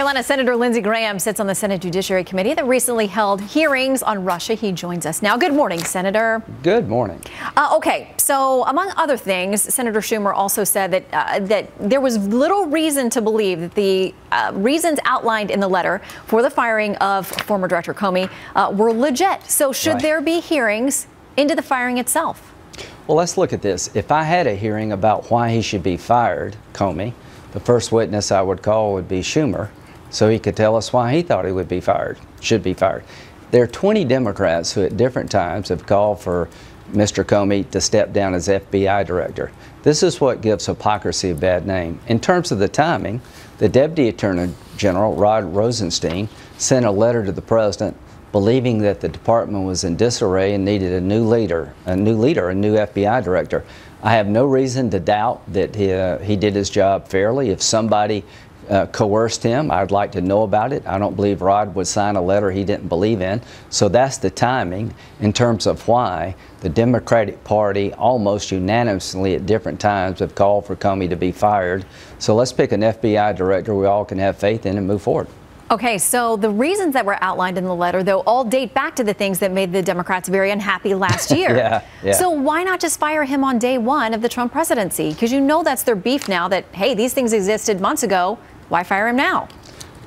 Carolina Senator Lindsey Graham sits on the Senate Judiciary Committee that recently held hearings on Russia. He joins us now. Good morning, Senator. Good morning. Okay, so among other things, Senator Schumer also said that there was little reason to believe that the reasons outlined in the letter for the firing of former Director Comey were legit. So should there be hearings into the firing itself? Well, let's look at this. If I had a hearing about why he should be fired, Comey, the first witness I would call would be Schumer, so he could tell us why he thought he would be fired, should be fired. There are 20 Democrats who at different times have called for Mr. Comey to step down as FBI director. This is what gives hypocrisy a bad name. In terms of the timing, the Deputy Attorney General, Rod Rosenstein, sent a letter to the President believing that the department was in disarray and needed a new leader, a new FBI director. I have no reason to doubt that he did his job fairly. If somebody coerced him, I'd like to know about it. I don't believe Rod would sign a letter he didn't believe in. So that's the timing in terms of why the Democratic Party almost unanimously at different times have called for Comey to be fired. So let's pick an FBI director we all can have faith in and move forward. Okay, so the reasons that were outlined in the letter, though, all date back to the things that made the Democrats very unhappy last year. Yeah. So why not just fire him on day one of the Trump presidency? Because you know that's their beef now, that, hey, these things existed months ago. Why fire him now?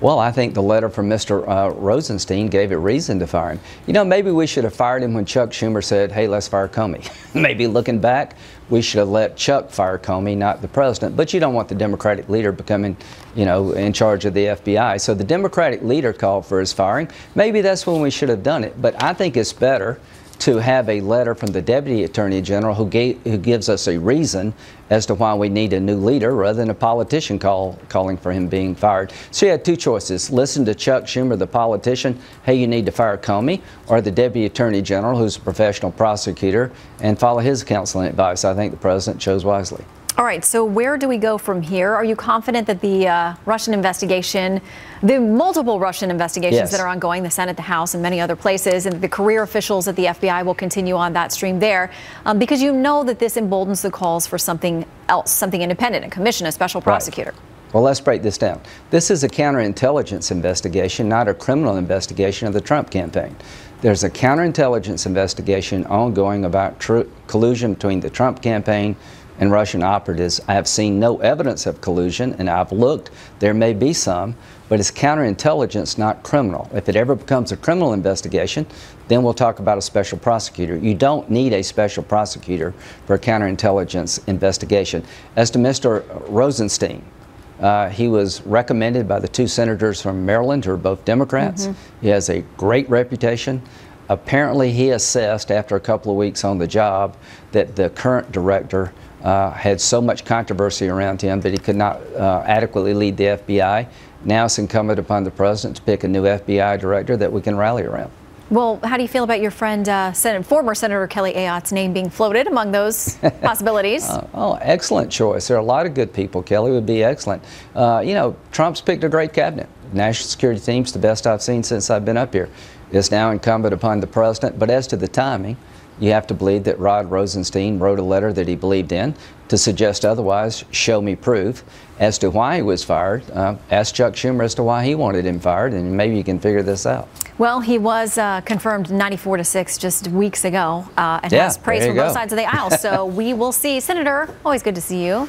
Well, I think the letter from Mr. Rosenstein gave it reason to fire him. You know, maybe we should have fired him when Chuck Schumer said, hey, let's fire Comey. Maybe looking back, we should have let Chuck fire Comey, not the president. But you don't want the Democratic leader becoming, you know, in charge of the FBI. So the Democratic leader called for his firing. Maybe that's when we should have done it. But I think it's better to have a letter from the Deputy Attorney General who gives us a reason as to why we need a new leader rather than a politician calling for him being fired. So you had two choices. Listen to Chuck Schumer, the politician, hey, you need to fire Comey, or the Deputy Attorney General, who's a professional prosecutor, and follow his counsel and advice. I think the president chose wisely. All right, so where do we go from here? Are you confident that the Russian investigation, the multiple Russian investigations that are ongoing, the Senate, the House, and many other places, and the career officials at the FBI will continue on that stream there? Because you know that this emboldens the calls for something else, something independent, a commission, a special prosecutor. Well, let's break this down. This is a counterintelligence investigation, not a criminal investigation of the Trump campaign. There's a counterintelligence investigation ongoing about collusion between the Trump campaign and Russian operatives. I have seen no evidence of collusion, and I've looked. There may be some, but it's counterintelligence, not criminal. If it ever becomes a criminal investigation, then we'll talk about a special prosecutor. You don't need a special prosecutor for a counterintelligence investigation. As to Mr. Rosenstein, he was recommended by the two senators from Maryland who are both Democrats. He has a great reputation. Apparently, he assessed after a couple of weeks on the job that the current director had so much controversy around him that he could not adequately lead the FBI. Now it's incumbent upon the president to pick a new FBI director that we can rally around. Well, how do you feel about your friend, former Senator Kelly Ayotte's name being floated among those possibilities? Excellent choice. There are a lot of good people. Kelly would be excellent. You know, Trump's picked a great cabinet. National security team's the best I've seen since I've been up here. It's now incumbent upon the president. But as to the timing, you have to believe that Rod Rosenstein wrote a letter that he believed in. To suggest otherwise, show me proof. As to why he was fired, ask Chuck Schumer as to why he wanted him fired, and maybe you can figure this out. Well, he was confirmed 94-6 just weeks ago, and has praise from both sides of the aisle. So we will see. Senator, always good to see you.